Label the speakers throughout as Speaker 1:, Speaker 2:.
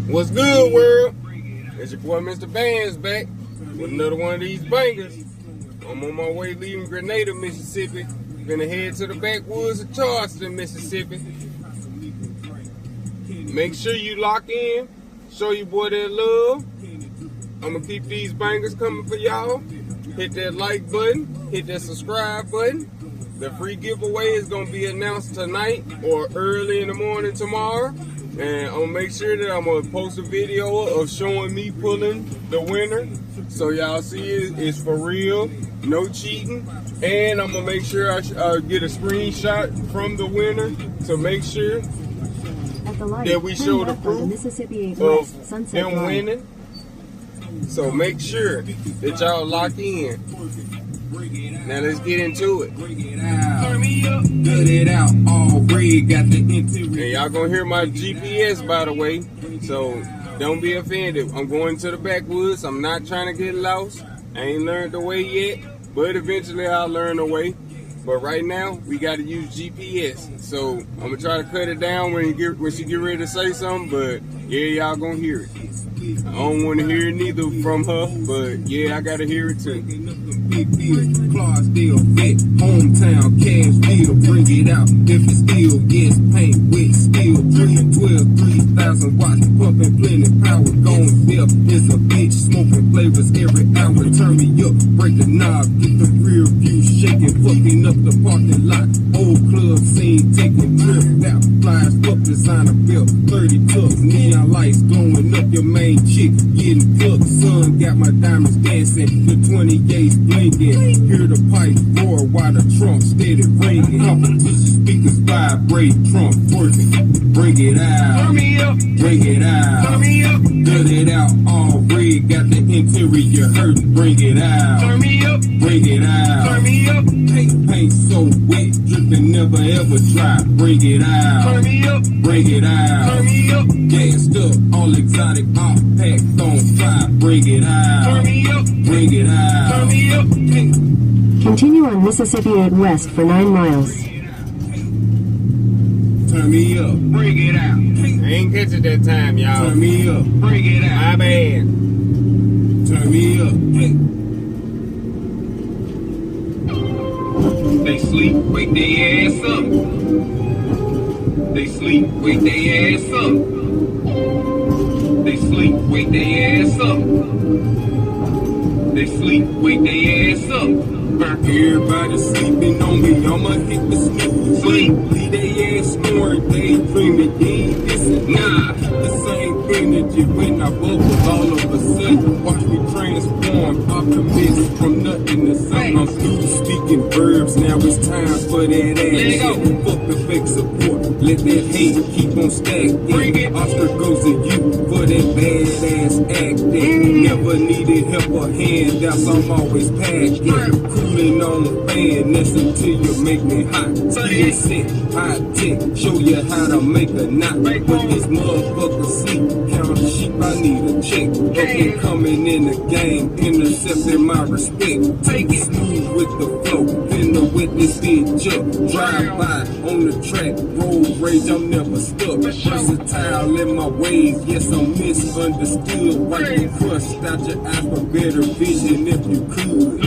Speaker 1: What's good, world? It's your boy MrBands back with another one of these bangers. I'm on my way leaving Grenada, Mississippi. Gonna head to the backwoods of Charleston, Mississippi. Make sure you lock in. Show your boy that love. I'm gonna keep these bangers coming for y'all. Hit that like button. Hit that subscribe button. The free giveaway is gonna be announced tonight or early in the morning tomorrow. And I'm gonna make sure that I'm gonna post a video of showing me pulling the winner. So y'all see it's for real, no cheating. And I'm gonna make sure I get a screenshot from the winner to make sure that we show the proof of them winning. So make sure that y'all lock in. Now let's get into it. And y'all gonna hear my GPS, by the way, so don't be offended. I'm going to the backwoods. I'm not trying to get lost. I ain't learned the way yet, but eventually I'll learn the way. But right now we got to use GPS. So I'm gonna try to cut it down when she get ready to say something. But yeah, y'all gonna hear it. I don't want to hear it neither from her, but yeah, I gotta hear it too. Big deal, Clarksdale, vet, hometown, cash deal, bring it out. If it's steel, yes, paint, wet, steel, 312, 3,000 watts, pumping plenty power, going left is a bitch, smoking flavors every hour. Turn me up, break the knob, get the rear view shaking, fucking up the parking lot. Old club scene, taking trips out, flies up, designer belt, 30 tucks, neon lights glowing up your main chick, getting cooked. Sun got my diamonds dancing, the 28's blinking. Hear the pipe roar while the trunk steady ringing. Competition speakers vibrate, trunk working. Bring it out, turn me up, bring it out, turn me up, gut it out, all red, got the interior hurting. Bring it out, turn me up, bring it out, turn me up. Paint so wet, dripping, never ever dry. Bring it out, turn me up, bring it out, turn me up. Gassed up, all exotic, all packed on fire. Bring it out, turn me up, bring it out, turn me up.
Speaker 2: Continue on Mississippi 8 West for 9 miles.
Speaker 1: Turn me up, bring it out. I ain't catch it that time, y'all. Turn me up, bring it out. My bad. Turn me up. They sleep, wake their ass up. They sleep, wake their ass up. They sleep, wake their ass up. They sleep, wake their ass up. Everybody sleeping on me, I'ma hit the snooze. Sleep, leave their ass snoring, they dreaming, ain't missing. Nah, the same energy when I bubble all of a sudden. Watch me transform, optimist from nothing to something. I'm still speaking verbs, now it's time for that ass. Fuck the fake support, let that hate keep on stacking. Oscar goes to you for that badass acting. Never needed help or handouts, I'm always packing. Cooling on the fan, that's until you make me hot. Skin set, high tech, show you how to make a knot. Put this motherfucker sleep, count sheep, I need a check. Okay, coming in the game, intercepting my respect. Take it smooth with the flow, finna witness bitch up. Drive by on the track, road rage, I'm never stuck. Versatile in my ways, yes I'm misunderstood. Wipe the crust out your eyes for better vision if you could.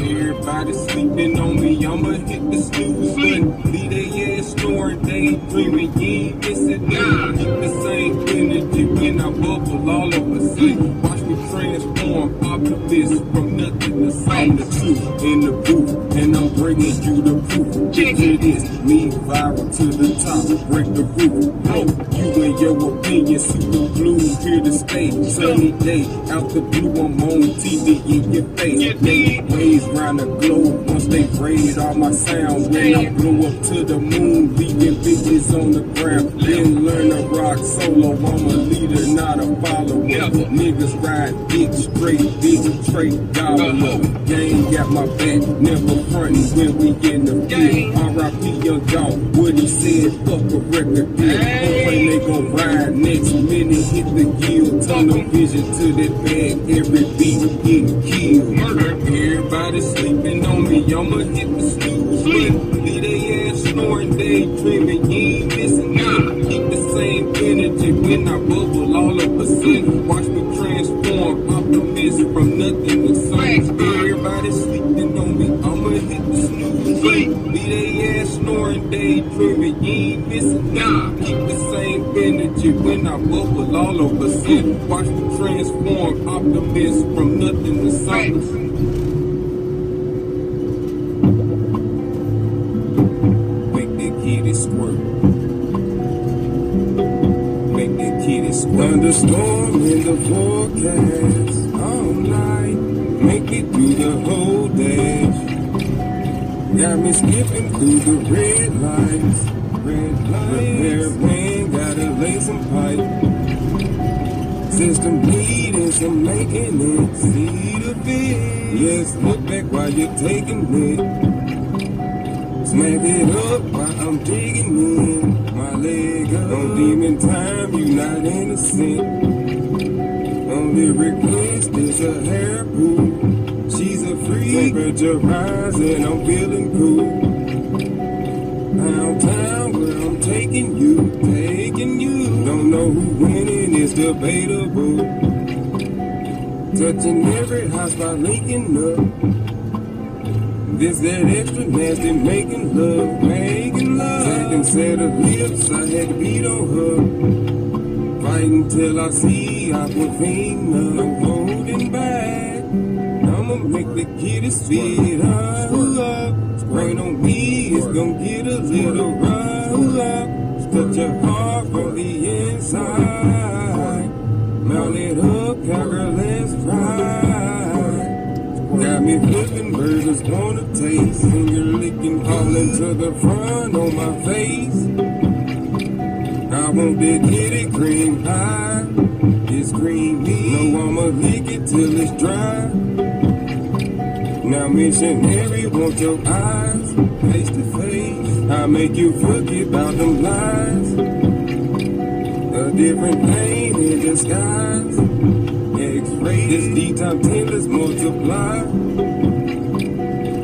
Speaker 1: Everybody sleeping on me, I'ma hit the snooze button. Leave they ass snoring, they ain't dreaming, you ain't missing nothing. Keep the same energy when I bubble all of a sudden. Watch me transform, optimist from nothing to something. The truth in the booth, and I'm bringing you the proof. Picture this, me viral to the top, break the roof. Oh, you and your opinion, super blue, here to stay. Sunny day, out the blue, I'm on TV in your face. Make waves round the globe once they raid all my sound. When I blow up to the moon, leaving bitches on the ground. Then learn to rock solo, I'm a leader, not a follower. Niggas ride dick straight, straight dollar. Gang got my back, never frontin' when we in the field. R.I.P. Young Dog, what he said, fuck a record deal. Hoping they gon' ride next minute, hit the yield. Tunnel vision to that bag, every beat getting killed. Everybody sleeping on me, I'ma hit the snooze button. Leave they ass snoring, they dreaming, you ain't missing nothing. Keep the same energy when I bubble all of a sudden. Watch me transform, optimism from nothing to something. Everybody sleeping on me, I'ma hit the snooze. Be they ass snoring, daydreaming, you ain't missing nothing. Keep the same energy when I bubble all of a sudden. Watch me transform, optimism from nothing to something. Squirt. Make that kitty squirt. Thunderstorm in the forecast all night. Make me do the whole dash. Got me skipping through the red lights. Red lights. Repairman, gotta lay some pipe. System bleeding, some making it. See the fit. Yes, look back while you're taking it. Smack it up while I'm digging in. My leg up. On demon time, you not innocent. Only request is a hair pool. She's a freak. Temperature rising, I'm feeling cool. Downtown where I'm taking you. Don't know who winning, it's debatable. Touching every house by linking up. This that extra nasty making love. Second set of lips, I had to beat on her. Fighting till I see Aquafina. No holding back. I'ma make the kitty speed up. Rain on me, it's gon' get a little rough. Touch your heart from the inside. Mount it up, cowgirl, let's ride. Got me flipping burgers, wanna taste. Finger licking, calling to the front on my face. I want that kitty cream pie. It's creamy. No, I'ma lick it till it's dry. Now missionary, want your eyes, face to face. I make you forget about them lies. A different pain in disguise. X-ray, this D-top 10, let's multiply.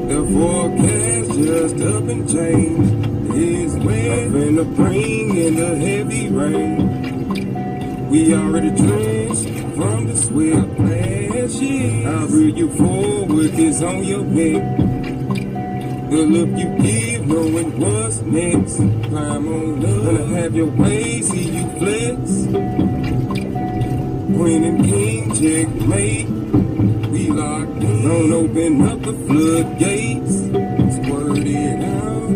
Speaker 1: The forecast just up and changed. It's wet, I'm finna bring in the heavy rain. We already drenched from the sweat last year. I'll reel you forward, kiss on your neck. The look you give, knowing what's next. Climb on up, gonna have your way, see you flex. Queen and king, checkmate. We locked in. Don't open up the floodgates. Squirt it out.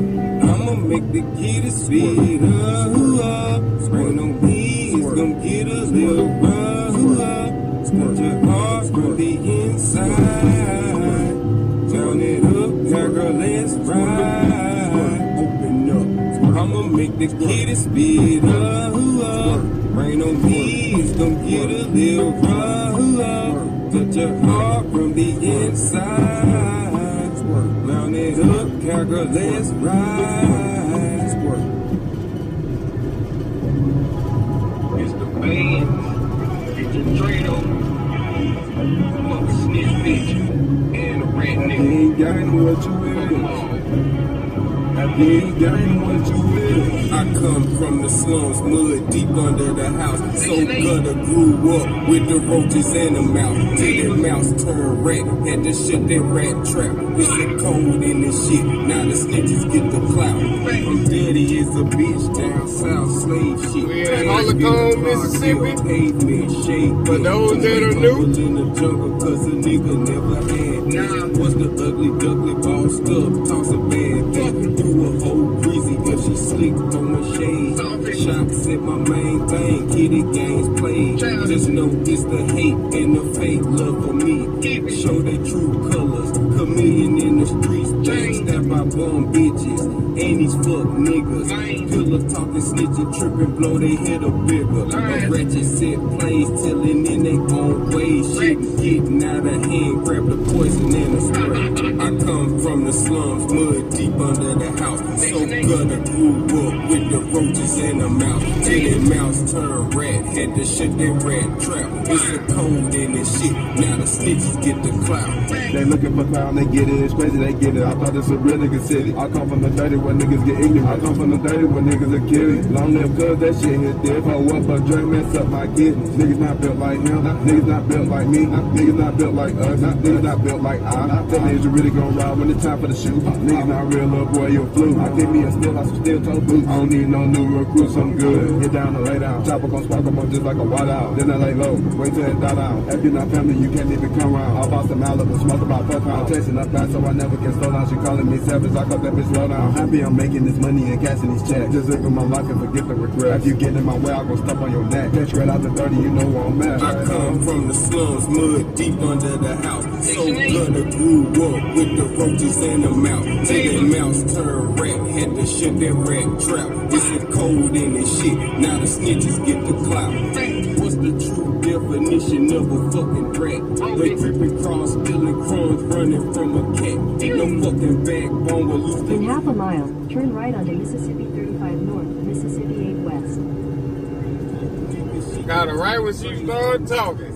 Speaker 1: I'ma make the kitty speed up. Rain on me, it's gon' get a little rough. Touch your heart from the inside. Turn it up, cowgirl, let's ride. Open up. I'ma make the kitty speed up. Rain on me, it's gon' get a little rough. Touch your heart from the inside. Mount it up, cowgirl, let's ride. It's the bands, it's your Trado, fuck a snitch bitch, and a rat nigga. I ain't got what you with. I ain't got what you with. I come from the slums, mud deep under the house. So gutter grew up with the roaches in the mouth. Till that mouse turned rat, had to shut that rat trap. It's a cold in this shit, now the snitches get the clout. I'm daddy is a bitch down south, slave shit.
Speaker 3: We're in Hollycombe, Mississippi. For those that are new,
Speaker 1: in the jungle, cause a nigga never had that. Was the ugly duckly bossed up, toss a bad thing. Do a whole greasy, but she slick on my shade. Shots at my main thing, kitty games played. Just know it's the hate and the fake love for me. Show their true colors, chameleon in the streets. Step by bum bitches, and these fuck niggas. Pillar talking, snitching, tripping, blow they head up bigger. A ratchet set plays, tilling in they own ways. Shit getting out of hand, grab the poison and a spray. I come from the slums, mud deep under the house. So gutter grew up with the roaches roaches in the mouth. Till that mouse turn rat. Had to shut that rat trap. It's a cold in this shit. Now the snitches get the clout.
Speaker 4: They looking for clown, they get it. It's crazy, they get it. I thought this a real nigga city. I come from the 30 where niggas get ignorant. I come from the 30 where niggas are killing. Long live cuz that shit hit diff. Hold up a drink, mess up my kid. Niggas not built like him. Niggas not built like me. Niggas not built like us. Niggas not built like I. That niggas really gon' ride when it's time for the shoot. Niggas not real, little boy, you a flu. I give me a steal, I some steel toe boots. I don't need no new recruits, I'm good. Get down and lay down. Chopper gon' spark them on just like a white owl. Then I lay low, wait till it die down. If you're not family, you can't even come around. I bought some Malibu, smoke about 4 pounds. Chasing up fast so I never can slow down. She calling me savage, I call that bitch slow down. Happy I'm making this money and cashing these checks. Just live in my life and forget the regret. If you get in my way, I'll go step on your neck. Catch right out the 30, you know where I'm at.
Speaker 1: I come from the slums, mud deep under the house. So blood grew up with the roaches in the mouth. Till that mouse turn rat. Had to shut that rat trap. It's a cold in this shit. Now the snitches get the clout. What's the true definition of a fucking rat? They creeping cross, stealing crumbs, running from a cat. Ain't no fucking backbone will lose the.
Speaker 2: In half a mile, turn right onto Mississippi 35 North, Mississippi 8 West.
Speaker 3: Got it right when she started talking.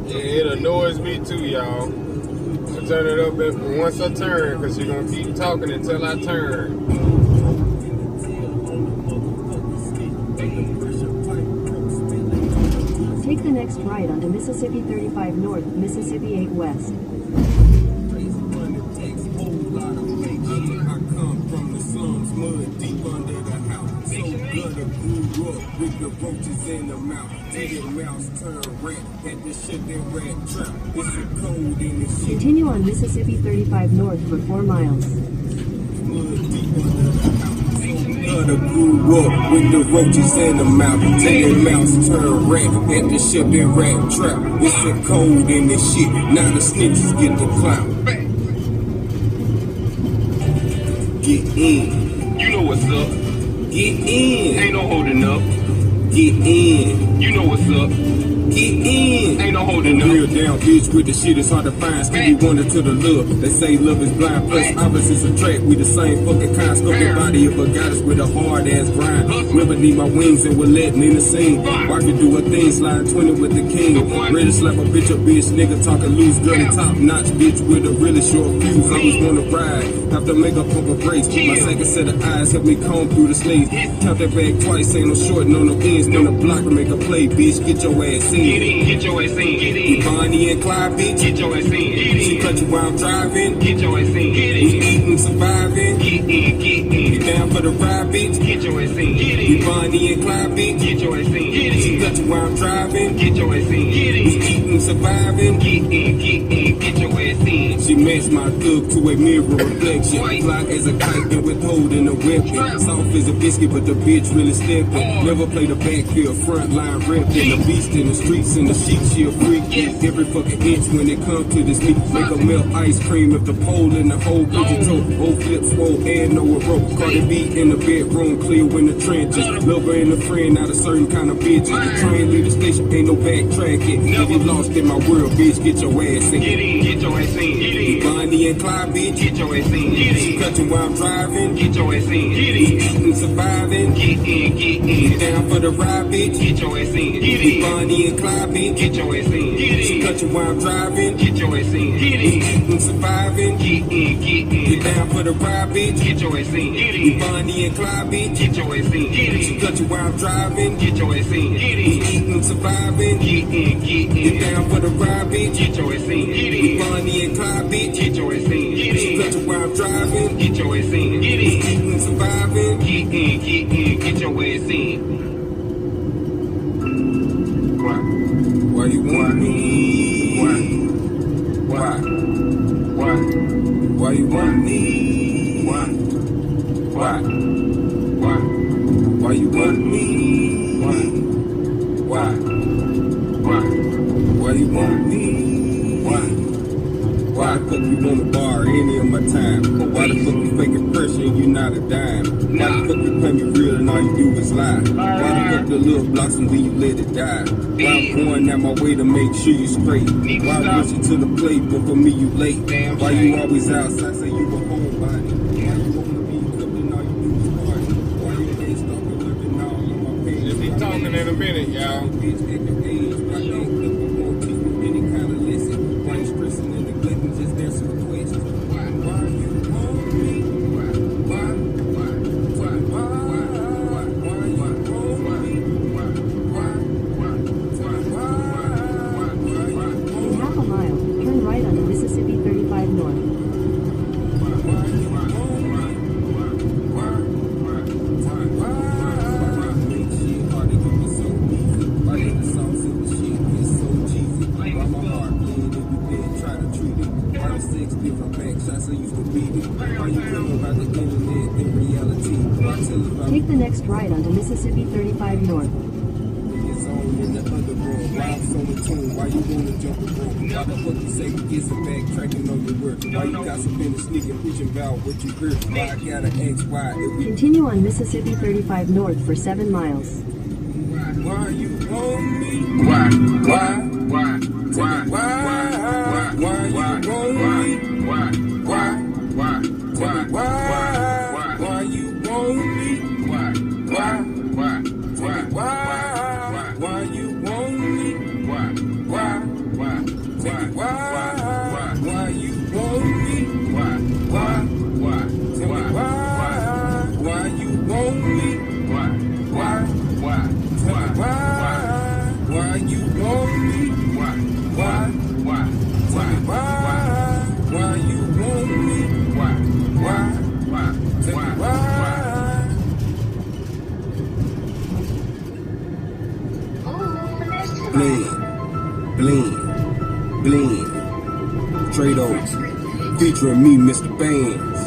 Speaker 3: Yeah, it annoys me too, y'all. I turn it up once I turn, because she's going to keep talking until I turn.
Speaker 2: Take the next right onto Mississippi 35 North, Mississippi 8 West.
Speaker 1: With the roaches in the mouth, till that mouse turn rat. Had to shut that rat trap. It's a cold in this shit.
Speaker 2: Continue on Mississippi 35 North for 4 miles.
Speaker 1: Mother grew up with the roaches in the mouth. Till that mouse turn rat. Had to shut that rat trap. It's a cold in this shit. Now the snitches get the clout. Get in.
Speaker 5: You know what's up.
Speaker 1: Get in.
Speaker 5: Ain't no holding up.
Speaker 1: Get in.
Speaker 5: You know what's up.
Speaker 1: Get in.
Speaker 5: Ain't no holding up.
Speaker 1: Real down bitch with the shit, it's hard to find. Still be wanted to the love. They say love is blind, plus opposites attract. We the same fucking kind. Scope the body of a goddess with a hard ass grind. Never need my wings and we're letting in the scene. Wife can do her thing, slide 20 with the king. Ready to slap a bitch up, bitch, nigga talking loose, dirty top notch bitch with a really short fuse. I was wanna ride, have to make a pump a brakes. My second set of eyes help me comb through the slaves. Count that bag twice, ain't no short, no ends. On the block to make a play, bitch, get your ass in.
Speaker 5: Get in, get your ass in. Get in.
Speaker 1: Bonnie and Clyde, bitch.
Speaker 5: Get your ass in. Get
Speaker 1: She
Speaker 5: in.
Speaker 1: cut you while I'm driving.
Speaker 5: Get your ass in. Get
Speaker 1: We
Speaker 5: in.
Speaker 1: eating, surviving.
Speaker 5: Get in. Get
Speaker 1: You
Speaker 5: in.
Speaker 1: down for the ride, bitch?
Speaker 5: Get your ass in. Get
Speaker 1: We
Speaker 5: in.
Speaker 1: Bonnie and Clyde, bitch.
Speaker 5: Get your ass in. Get
Speaker 1: She
Speaker 5: in.
Speaker 1: cut you while I'm driving.
Speaker 5: Get your ass in. Get
Speaker 1: We
Speaker 5: in.
Speaker 1: eating, surviving.
Speaker 5: Get in. Get in. Get your ass in.
Speaker 1: She matched my thug to a mirror reflection. Fly as a kite and withholding a weapon. Soft as a biscuit, but the bitch really stepping. Never played a backfield, front line repping. A beast in the streets, in the sheets, she a freak. Every fucking inch when it comes to this meat. Make her melt ice cream if the pole in the whole bitch toe. Old flip, swole, and no rope. Cardi B in the bedroom, clear when the trenches. Lover and a friend, not a certain kind of bitch. The train leave the station, ain't no backtracking. If you lost in my world, bitch, get your ass in.
Speaker 5: Get in. Get your ass in. Get in.
Speaker 1: Bonnie and Clyde, bitch.
Speaker 5: Get your ass in. Get
Speaker 1: She
Speaker 5: in.
Speaker 1: cut you while I'm driving.
Speaker 5: Get your ass in. Get in.
Speaker 1: Eating, surviving.
Speaker 5: Get in. Get in.
Speaker 1: Down for the ride, bitch.
Speaker 5: Get your ass in. Get
Speaker 1: We
Speaker 5: in.
Speaker 1: Bonnie and Clyde, bitch.
Speaker 5: Get your ass in. Get
Speaker 1: She
Speaker 5: in.
Speaker 1: cut you while I'm driving.
Speaker 5: Get your ass in. Get in.
Speaker 1: Eating, surviving.
Speaker 5: Get in. Get in.
Speaker 1: Down for the ride, bitch.
Speaker 5: Get your ass in. Get
Speaker 1: We
Speaker 5: in.
Speaker 1: Bonnie and Clyde, bitch.
Speaker 5: Get your ass in. Get
Speaker 1: She
Speaker 5: in.
Speaker 1: cut you while I'm driving.
Speaker 5: Get your ass in. Get in.
Speaker 1: Eating, surviving.
Speaker 5: Get in. Get in.
Speaker 1: Down for the ride, bitch.
Speaker 5: Get your ass in. Get
Speaker 1: We
Speaker 5: in.
Speaker 1: Bonnie and Clyde, bitch.
Speaker 5: Get your ass in. Get
Speaker 1: She cut
Speaker 5: in.
Speaker 1: you while I'm driving.
Speaker 5: Get your ass in. Get in.
Speaker 1: Eating, surviving.
Speaker 5: Get in. Get in. Get your ass in.
Speaker 1: Why you want me? Why? Why you want me? Why you want me? Why you want me? Why the fuck you wanna borrow any of my time? Why the fuck you faking pressure and you not a dime? Why the fuck you play me real and all you do is lie? Why the fuck the little blossom when you let it die? Why I'm going out my way to make sure you straight? Why I push you to the plate but for me you late? Why you always outside say you a homebody? Why you wanna be
Speaker 3: talking in a minute, y'all.
Speaker 2: In half a mile, turn right onto Mississippi 35 North. Take the next right onto Mississippi 35 North.
Speaker 1: Why you wanna jump the rope? Why the fuck you say we get some backtracking on your work? Why you got some in the sneaking preaching about what you heard? Why I gotta ask why if we
Speaker 2: Continue on Mississippi 35 North for 7 miles.
Speaker 1: why you on me? Why you on me? Why you on me? Blend. Trados, featuring me, MrBands.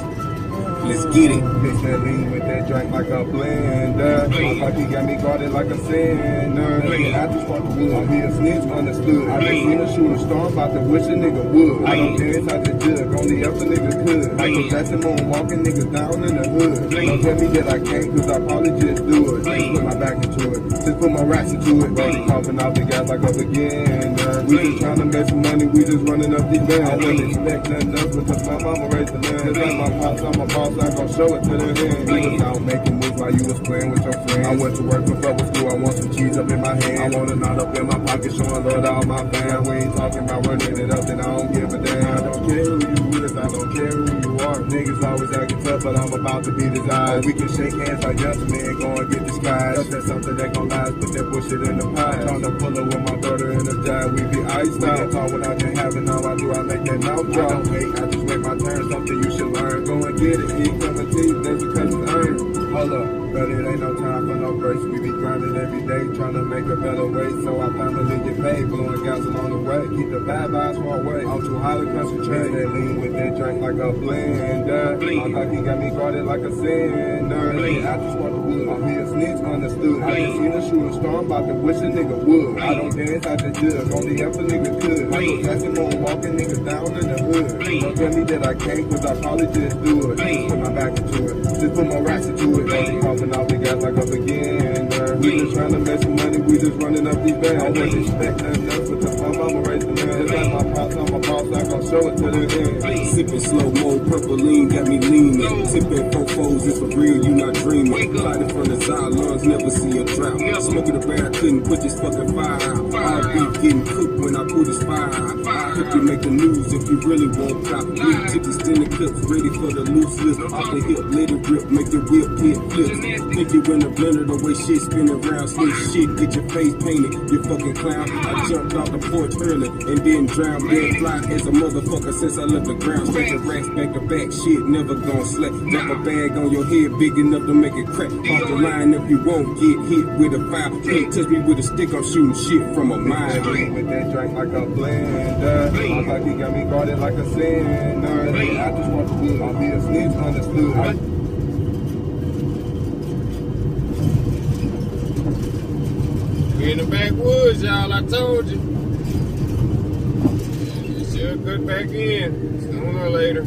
Speaker 1: Let's get it.
Speaker 4: Mix that lean with that drink like a blender. Like he got me guarded like a sinner. I just fuck the wood. I be a snitch, understood. I just seen a shooting storm, about to wish a nigga would. I don't care inside the jug, only if the nigga could. Michael Jackson moon walking niggas down in the hood. Don't tell me that I can't, cause I probably just do it. Just put my back into it, just put my racks into it. Baby coughing out the gas like a beginner. We just trying to make some money, we just running up these bands. I wouldn't expect nothing else because my mama raised the land. Just like my pops, I'm a boss, I gon' show it to the end. You was out making moves while you was playing with your friends. I went to work for public school, I want some cheese up in my hand. I want a knot up in my pocket, showing love to all my fans. We ain't talking about running it up, and I don't give a damn. I don't care who you is, I don't care who you are. Niggas always acting tough, but I'm about to be desired. We can shake hands like yes men, go and get disguised. Up that's something that gon' last, put that bullshit in the pie. Trying to pull up with my daughter in the job, we be iced out. Talk what I been having, now I do, I make that mouth drop. I don't hate, I just wait my turn, something you should learn. Go and get it, keep coming to you, that's because it's earned. Hold up, but it ain't no time for no breaks. We be grinding every day, trying to make a better way. So I finally get paid, blowing gas along the way. Keep the bad vibes far away. I'm too highly concentrated. That lean with that drink like a blender. I'm like he got me guarded like a sinner. I just want the wood. I be a snitch, understood. I just seen a shooting storm, about to wish a nigga would. I don't dance out the jug, only if a nigga could. Michael Jackson moon walking niggas down in the hood. Don't tell me that I can't, cause I probably just do it. Just put my back into it, just put my racks into it. Baby coughing out the gas like a beginner. We just trying to make some money, we just running up these bands. I wouldn't expect nothing else because my mama raised the man. Just like my pops, I'm a boss, I gon' show it to the end.
Speaker 1: Sipping slow mo, purple lean got me leaning. Tipping fofos, it's for real, you not dreaming. Fighting from the sidelines, never see a drought. Smoking the bear, couldn't put this fucking fire out. I'll be getting cooked when I put this fire out. I hope you make the news if you really want pop. Big tickets, thinner clips, ready for the loose list. Off the hip, let it rip, make the whip hit flips. Think you in the blender, the way shit spinning around. Slick shit, get your face painted, you fucking clown. I jumped off the porch early and then drowned. Dead fly as a motherfucker since I left the ground. Stretch your racks back to back, shit never gon' slack. Drop a bag on your head big enough to make it crack. Off the line if you won't get hit with a fire. Can't touch me with a stick, I'm shooting shit from a mile.
Speaker 4: With that drink like a blender. I'm like he got me guarded like a sinner. I just want the wood, I be a snitch, understood.
Speaker 3: We in the backwoods, y'all, I told you. You should cut back in sooner or later.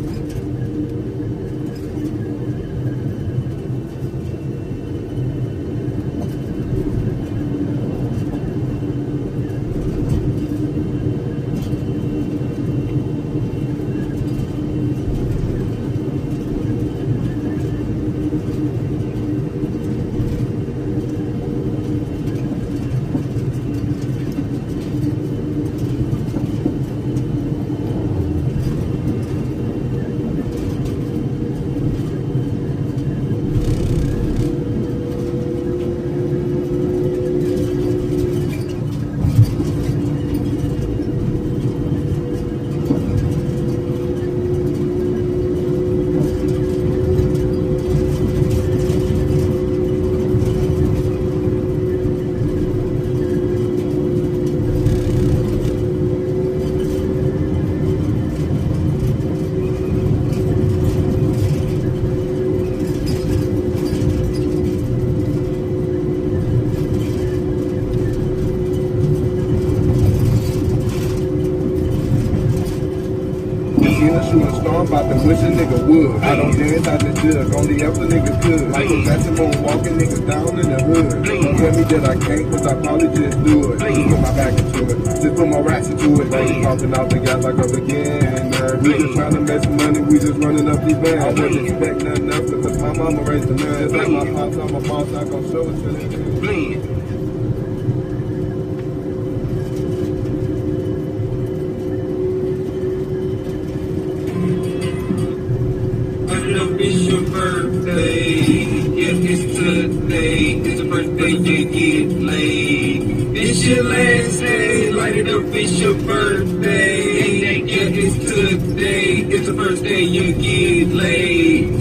Speaker 4: about to wish a nigga would. I don't dance out the jug, only if a nigga could. Like a basketball walking niggas down in the hood. Don't tell me that I can't, cause I probably just do it. Just put my back into it, just put my racks into it. Ain't talking out the gas like a beginner. We just trying to make some money, we just running up these bands. I wouldn't expect nothing else because my mama raised a man. It's like my pops, I'm a boss, I gon' show it to them.
Speaker 5: Blend. It's your birthday, yeah, it's today, it's your birthday, you get laid. It's your last day, light it up, it's your birthday, yeah, it's today, it's the first day you get laid.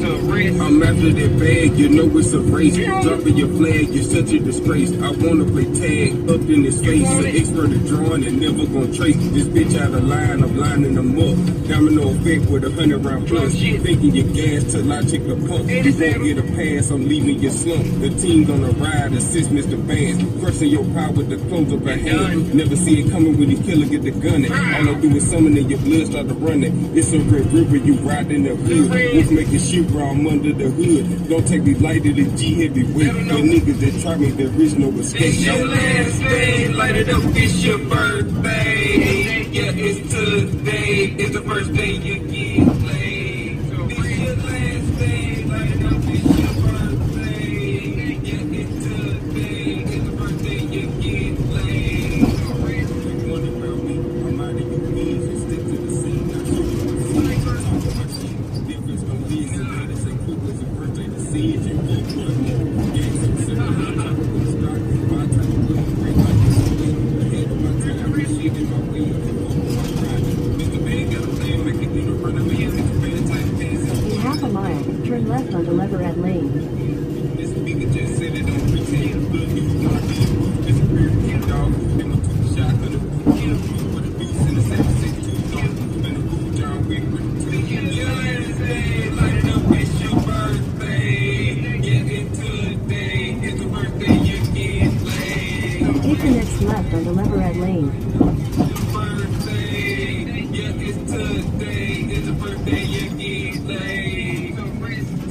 Speaker 5: I'm after that bag, you know it's a race. Dropping your flag, you're such a disgrace. I wanna play tag up in his face. An expert at drawing and never gonna trace this bitch out of line. I'm lining them up. Domino effect with 100 round plus. Thinking your gas till I check the pump. You won't get a pass, I'm leaving your slump. The team gonna ride, assist MrBands. Crushing your power with the close of a hand. Never see it coming when these killer get the gunning. All I do is summoning your blood start to running. It's a red river, you ride in the hood. Let's make it shoot from under the hood. Don't take me light of the G heavyweight. The niggas that try me, there is no escape. It's your last day, light it up, it's your birthday. Yeah, it's today, it's the first day you get laid. It's your last day, light it up, it's your birthday. Yeah, it's today, it's the first day you get laid. You wonder about me, I'm out of your knees and stick to the scene. I show you my shit. Difference don't be in the lettuce and cook as a birthday to see it. You get one more. Yeah, some simple tropical stock. My time to go break like this. Ahead of my time, shit in my wheel. MrBands got a plan, make it do the run of me. MrBands type fans.
Speaker 2: In half a mile, turn left onto Leverett Lane.
Speaker 5: This nigga just said it don't pretend. Look, you want to be this rear kid dog. Then I took the shot of the boot. Kill me with a beast in the 762 dog. Been a cool John Wick with the two. Your last day, light it up, it's your birthday. Yeah, it's today, it's the birthday you get laid.
Speaker 2: Take the next left onto Leverett Lane.
Speaker 5: Birthday, yeah, it's today, it's the birthday you get laid.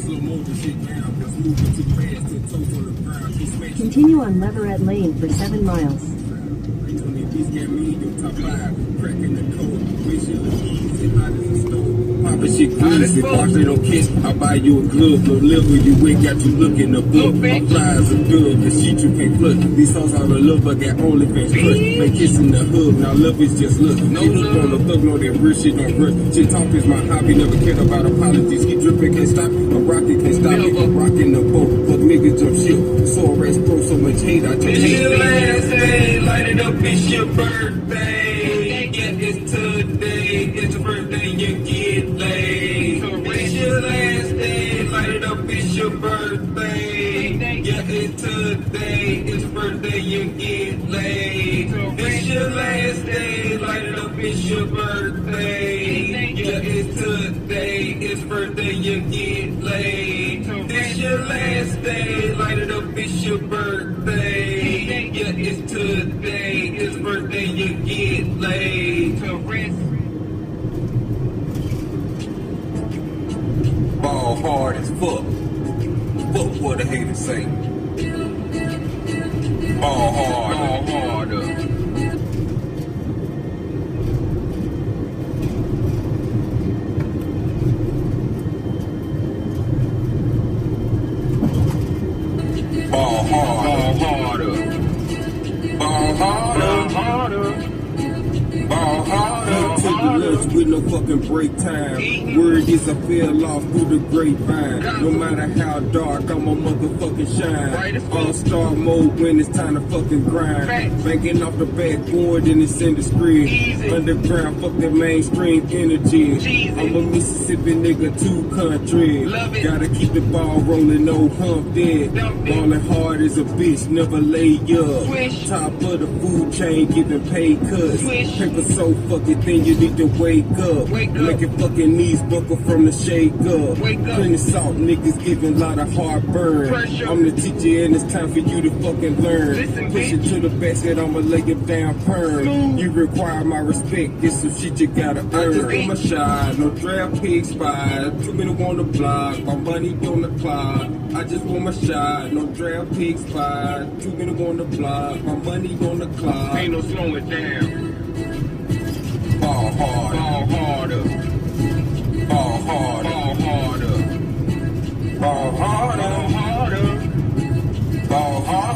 Speaker 5: Slow motion shit down, let's move it too fast, 10 toes on the ground, keep smashing.
Speaker 2: Continue on Leverett Lane for 7 miles.
Speaker 5: These got me in your top 5, cracking the code, wishing the keys, and hot as a stove. Poppin' shit greasy, box they don't kiss, I buy you a glove, no liver, you ain't got you looking the book. My fly is a dub, the shit you can't flush. These songs out of love, but got OnlyFans crush. They kissing the hub, now love is just look. No look on the thug, no that real shit don't rush. Shit talk is my hobby, never cared about apologies. Keep dripping, can't stop, a rocket can't stop me. I'm rocking the boat, fuck niggas jump shit. So rest pro, so much hate, I just hate. It's your last day, light it up, it's your birthday. Yeah, it's today, it's your birthday, you get laid. It's your last day, light it up, it's your birthday. Yeah, it's today, it's your birthday, you get laid. It's your last day, light it up, it's your birthday. Yeah, it's today, it's your birthday, you get laid. It's your last day, light it up, it's your birthday. Yeah, it's today, it's your birthday, you get laid. Ball hard as fuck. Fuck what the haters say. Ball hard, ball harder. Ball hard, ball harder. Ball harder, harder. Ball harder, take the lunch with no fucking break time. Word is I fell off through the grapevine. No matter how dark, I'm a motherfucking shine. All-star mode when it's time to fucking grind. Banking off the backboard and it's in the screen. Underground, fuck that mainstream energy. I'm a Mississippi nigga, 2 country. Gotta keep the ball rolling, no hump dead. Ballin' hard as a bitch, never lay up. Top of the food chain, giving pay cuts. Paper so fucking thin, you need to weigh
Speaker 1: wake up. Make your fucking knees buckle from the shake up. Plenty salt, niggas giving a lot of heartburn. I'm the teacher and it's time for you to fucking learn. Push it to the basket, I'ma lay it down perm. You require my respect, it's some shit you gotta earn. I just want my shot, no draft pick spot. Too many on the block, my money on the clock. I just want my shot, no draft pick spot. Too many on the block, my money on the clock.
Speaker 3: Ain't no slowing down.
Speaker 1: Ball hard,
Speaker 3: Ball harder.
Speaker 1: ball hard,
Speaker 3: Ball harder.
Speaker 1: ball hard,
Speaker 3: Ball harder.
Speaker 1: ball hard.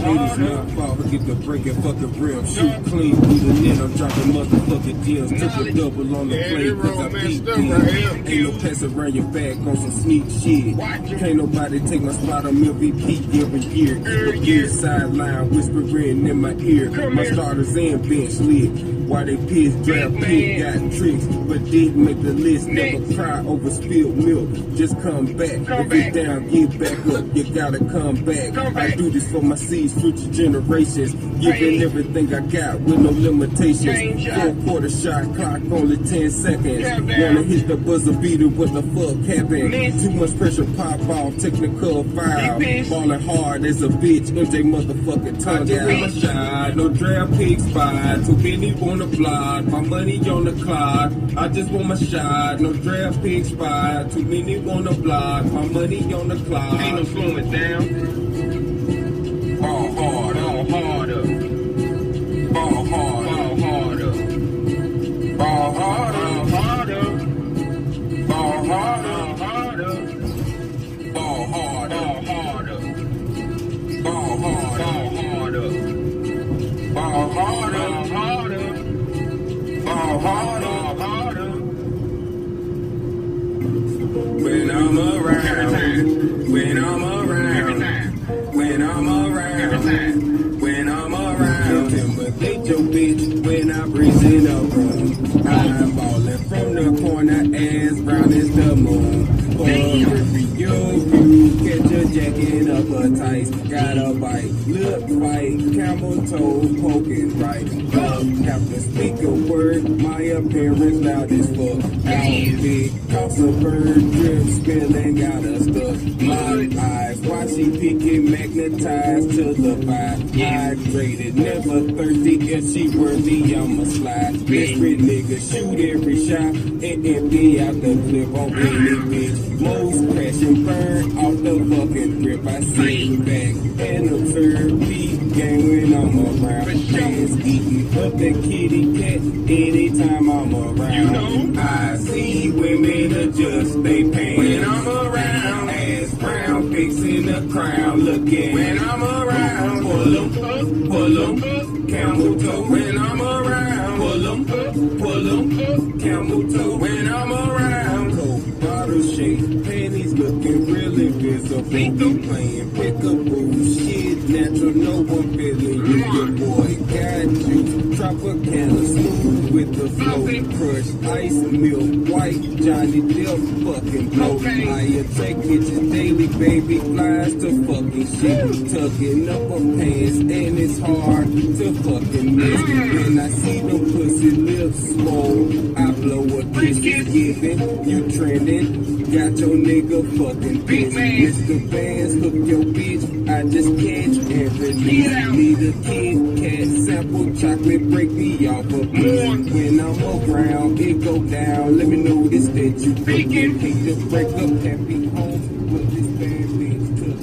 Speaker 1: Ladies, not fall, forget the break and fucking rim. Shoot clean through the net, I'm dropping motherfucking deals. Triple double on the
Speaker 3: Yeah,
Speaker 1: plate,
Speaker 3: this
Speaker 1: cause I
Speaker 3: road
Speaker 1: beat
Speaker 3: messed up right here.
Speaker 1: Ain't no pass around your back on some sneak shit. Can't nobody take my spot, I'm MVP every year. Every year, sideline whispering in my ear. My starters and bench lit. Why they pissed, draft pick, got tricks, but didn't make the list. Never cry over spilled milk, just come back. If it's down, get back up, you gotta come back. I do this for my seeds, future generations. Giving everything I got with no limitations. 4-quarter shot clock, only 10 seconds. Wanna hit the buzzer beater, what the fuck happened? Too much pressure, pop off, technical foul. Falling hard as a bitch, MJ motherfucking tongue out. Shot, no draft pick spot, too many on the block, my money on the clock. I just want my shot, no draft pick spot, too many on the block, my money on the clock.
Speaker 3: Ain't no slowing down.
Speaker 1: Ball hard,
Speaker 3: Ball harder.
Speaker 1: ball hard,
Speaker 3: Ball harder.
Speaker 1: ball hard,
Speaker 3: Ball harder.
Speaker 1: ball hard,
Speaker 3: Ball harder.
Speaker 1: ball hard,
Speaker 3: Ball harder.
Speaker 1: ball hard,
Speaker 3: Ball harder.
Speaker 1: ball hard,
Speaker 3: Ball harder.
Speaker 1: ball hard.
Speaker 3: Ball harder.
Speaker 1: When I'm around,
Speaker 3: Every time.
Speaker 1: when I'm
Speaker 3: Every
Speaker 1: around,
Speaker 3: time.
Speaker 1: when I'm
Speaker 3: Every
Speaker 1: around,
Speaker 3: time.
Speaker 1: when I'm around. Intimidate your bitch when I breeze in a room. I'm ballin' from the corner as brown as the moon. For you, catch a jacket up a tight. Got a bite, lip fight, camel toe poking right. Have to speak a word, my appearance loud as fuck. Outfit, toss a bird, drip spilling, got her stuck. My eyes, why she picking, magnetized to the vibe. Hydrated, never thirsty, if she worthy, I'ma slide. Desperate nigga, shoot every shot, and empty out the clip on any bitch. Most crash and burn off the fucking grip. I sit back and observe beat gang when I'm around. Fans eating up the kitty cat anytime I'm around.
Speaker 3: You know,
Speaker 1: I see women adjust they pants when I'm around. Ass brown, fixing the crown, looking when I'm around. Pull 'em up, pull 'em up, camel toe when I'm around. Pull 'em up, pull 'em up, camel toe when I'm around. Cold bottle shake, panties looking really visible. Playing pickaboo, shit natural, no one feeling you. Your boy got you, Tropicana, smooth with the flow. Crush, ice, milk, white, Johnny Depp, fucking blow. I take pictures daily, baby, flies to fucking shit. Tucking up her pants, and it's hard to fucking miss. When I see them pussy lips swole, I blow a kiss, giving, you trending. Got your nigga fucking pissed. MrBands, hook your bitch, I just catch every night. Need a Kit Kat sample, chocolate break me off a blunt. When I'm around, it go down, let me notice that you fucking hate to break up happy home with this bad bitch took.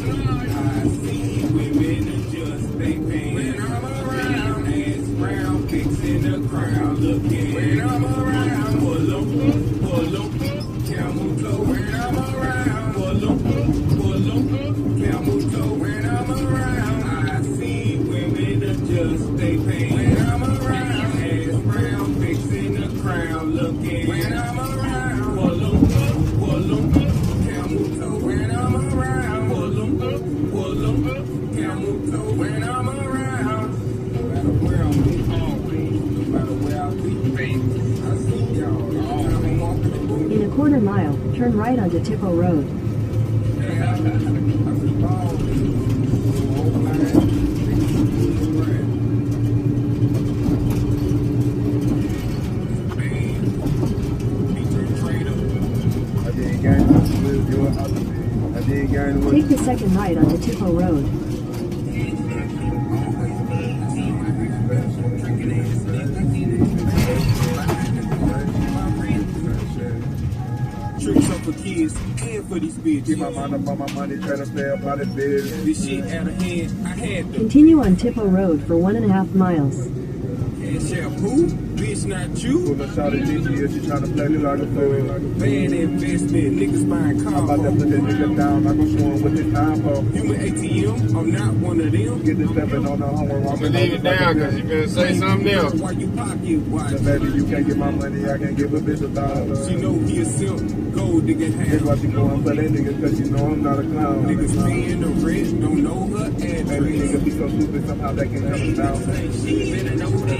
Speaker 1: I see women adjust they pants when I'm around. Ass brown, fixing the crown, looking when I'm around. Pull 'em up, camel toe when I'm around. Pull 'em up, camel toe when I'm around. I see women adjust they pants when I'm around. Ass brown, fixing the crown, looking when I'm around. Pull 'em up, camel toe when I'm around. Pull 'em up, camel toe when I'm around. No matter where I'm at, always, no matter where I be, I see y'all all time I'm walking the room.
Speaker 2: In a quarter mile, turn right onto Tippo Road. second right onto Tipo Road.
Speaker 1: Tricks up for kids and for these bitches.
Speaker 4: Keep my mind up on my money, try to stay up out of bed.
Speaker 1: This shit out of hand, I had to.
Speaker 2: Continue on Tipo Road for 1.5 miles.
Speaker 1: Cash out who? Bitch, not you.
Speaker 4: Pull a shot at GG if you trying to play me like a fool.
Speaker 1: Bad investment, niggas buying
Speaker 4: I'm about to
Speaker 1: cars.
Speaker 4: put this nigga down, I go show him what this time for.
Speaker 1: Human ATM, I'm not one of them.
Speaker 4: Get this stepping on the homework.
Speaker 3: I'm gonna leave it down because you gonna say something else.
Speaker 1: Why you pocket watch?
Speaker 4: Baby, you can't get my money, I can't give a bitch $1.
Speaker 1: She know he a simp, gold digger
Speaker 4: That's
Speaker 1: half.
Speaker 4: why she going for that nigga, cause you know I'm not a clown.
Speaker 1: Niggas paying the rent, don't know her
Speaker 4: Baby,
Speaker 1: address.
Speaker 4: nigga be so stupid, somehow they can help us out.
Speaker 1: She better know that.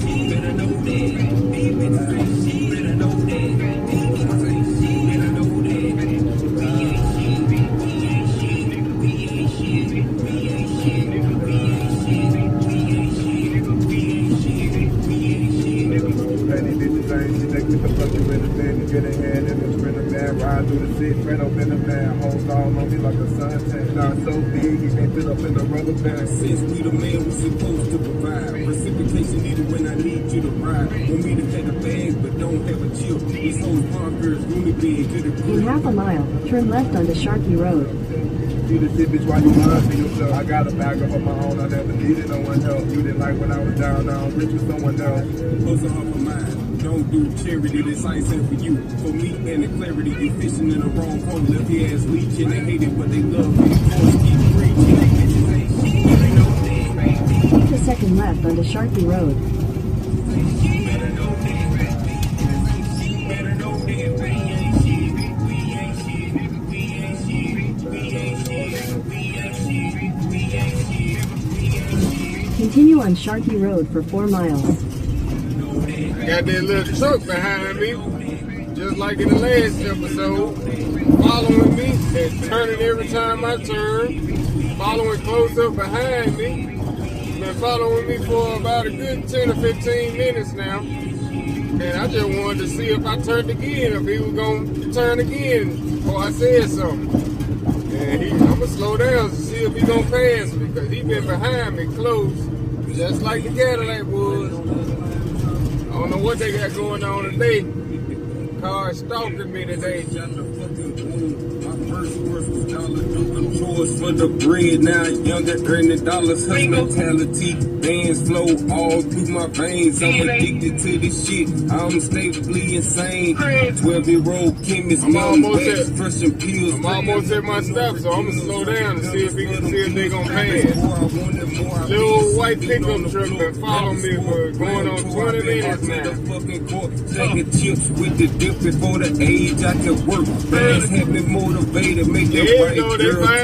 Speaker 1: She better know that. She better know that. She better know that.
Speaker 4: Get a hand in the sprinter man, ride through the city, friend up in the man, holds all on me like a suntan. Not so big, he can't fit up in the rubber band.
Speaker 1: Since we the man we supposed to provide, reciprocation needed when I need you to ride. Want me to take a bag, but don't have a chill. These hoes bonkers, roomie being good at
Speaker 2: In half a mile, turn left onto Sharkey Road.
Speaker 4: See the shit, bitch, why you lying to yourself? I got a bag up on my own, I never needed no one help. You didn't like when I was down, now I'm rich with someone else.
Speaker 1: Close off of mine. Don't do charity, this ain't set for you. For me and the clarity, you fishing in the wrong hole. Left your ass leeching, they hate it, but they love it. Force keep preaching, they bitches ain't shit. Better know that.
Speaker 2: Take the second left onto Sharkey Road.
Speaker 1: Better know that. Better know that. We ain't shit. We ain't shit. We ain't shit. We ain't shit. We ain't shit. We ain't shit.
Speaker 2: Continue on Sharkey Road for 4 miles.
Speaker 3: I got that little truck behind me, just like in the last episode, following me and turning every time I turn, following close up behind me. Been following me for about a good 10 or 15 minutes now. And I just wanted to see if I turned again, if he was going to turn again before I said something. And I'm going to slow down to see if he going to pass me, because he been behind me close, just like the Cadillac was. I don't know what they got going on today. Car stalking me today.
Speaker 1: Chores for the bread, now younger earning dollars, her mentality, bands flow all through my veins. I'm addicted to this shit, I'm stably insane. 12-year-old chemist,
Speaker 3: I'm almost
Speaker 1: pills.
Speaker 3: at my stop, so I'm gonna slow down and see if they gonna pass. Little white pickup truck been following me for going on 20 minutes now.
Speaker 1: Taking chips with the dip before the age I could work. Fans have me motivated, make it right.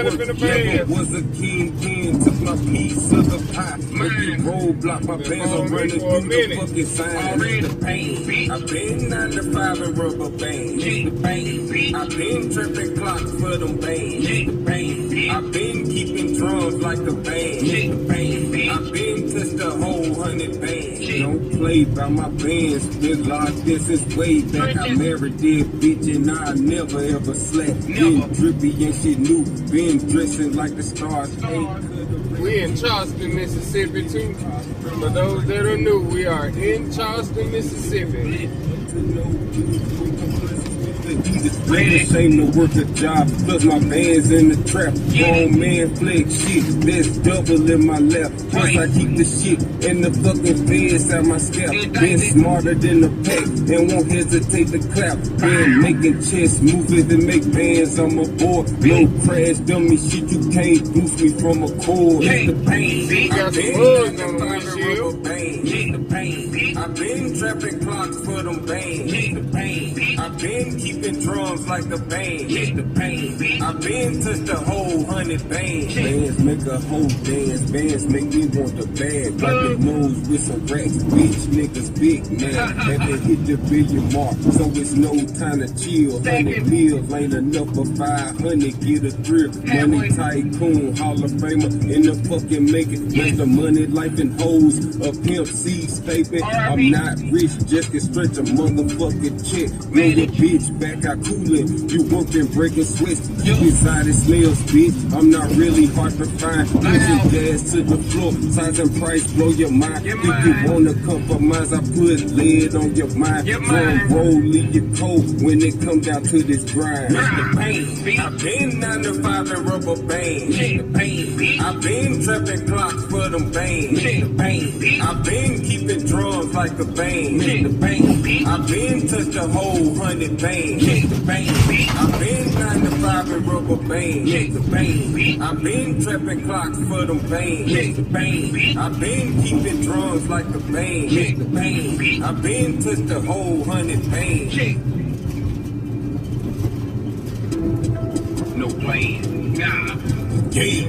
Speaker 1: Never was a king, took my piece of the pie. Make roadblock, my bands are running through the fucking sign. The pain. I've been 9 to 5 and rubber bands. The pain. I've been tripping clocks for them bands. The pain. I've been keeping drums like a band. The pain. I've been touched the whole 100 bands. Don't play by my bands. Been locked this since way back. I married that bitch and I never ever slept. Been drippy and shit new. Been dressing like the stars.
Speaker 3: We in Charleston, Mississippi too. For those that are new, we are in Charleston, Mississippi.
Speaker 1: This ain't no work a job, plus my band's in the trap. Grown man flex shit, that's double in my lap. Plus I keep the shit in the fucking feds at my scalp. Been smarter than the pack, and won't hesitate to clap. Been making chess movers and make bands, I'm aboard. No crash dummy shit, you can't boost me from a cord. The pain,
Speaker 3: Got some bugs on the windshield.
Speaker 1: the pain. I've been trapping clocks for them bands. The pain. I've been keeping drums like the band. The pain. I've been touched the whole 100 bands. Bands make a whole dance. Bands make me want the bag. Like the nose with some racks. Bitch niggas big man. Never hit the billion mark, so it's no time to chill. 100 meals ain't enough for 500. Get a thrill. Money tycoon, Hall of Famer in the fucking making. Make the money, life and hoes. A pimp C statement. I'm not rich, just can stretch a motherfucking check. Know your bitch back, I cool in. You working, breaking sweats. You designing snails, bitch. I'm not really hard to find. Pushing gas to the floor. Size and price blow your mind. If you wanna compromise, I put lead on your mind. Drum roll, leave you cold when it come down to this grind. I've been 9 to 5 and rubber bands. I've been trapping clocks for them bands. I've been keeping drums like a band. I've been touched a whole 100 bands. I've been 9 to 5 and rubber bands. I've been trapping clocks for them bands. I've been keeping drums like a band. I've been touched a whole 100 bands. No playing, nah. Yeah.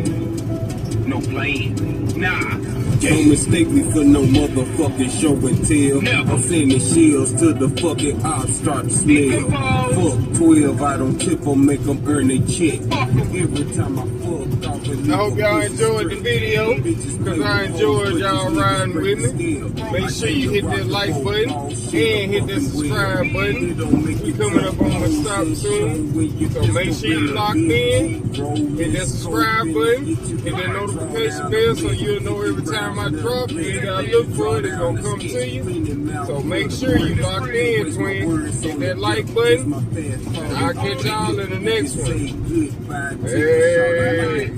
Speaker 1: No playing, nah. Don't mistake me for no motherfucking show and tell. I'm sending shields to the fucking ops, start to smell. Fuck 12, I don't tip them, make them earn their check. Every time I fuck off and
Speaker 3: I hope y'all enjoyed the video, because I enjoyed y'all riding with me. Make sure you hit that like button and hit that subscribe button. We coming up on the stop soon, so make sure you locked in. Hit that subscribe button, hit that notification bell so you'll know every time I drop. You ain't gotta look for it, it's gonna come to you. So make sure you locked in, twin. Hit that like button, and I'll catch y'all in the next one. Hey.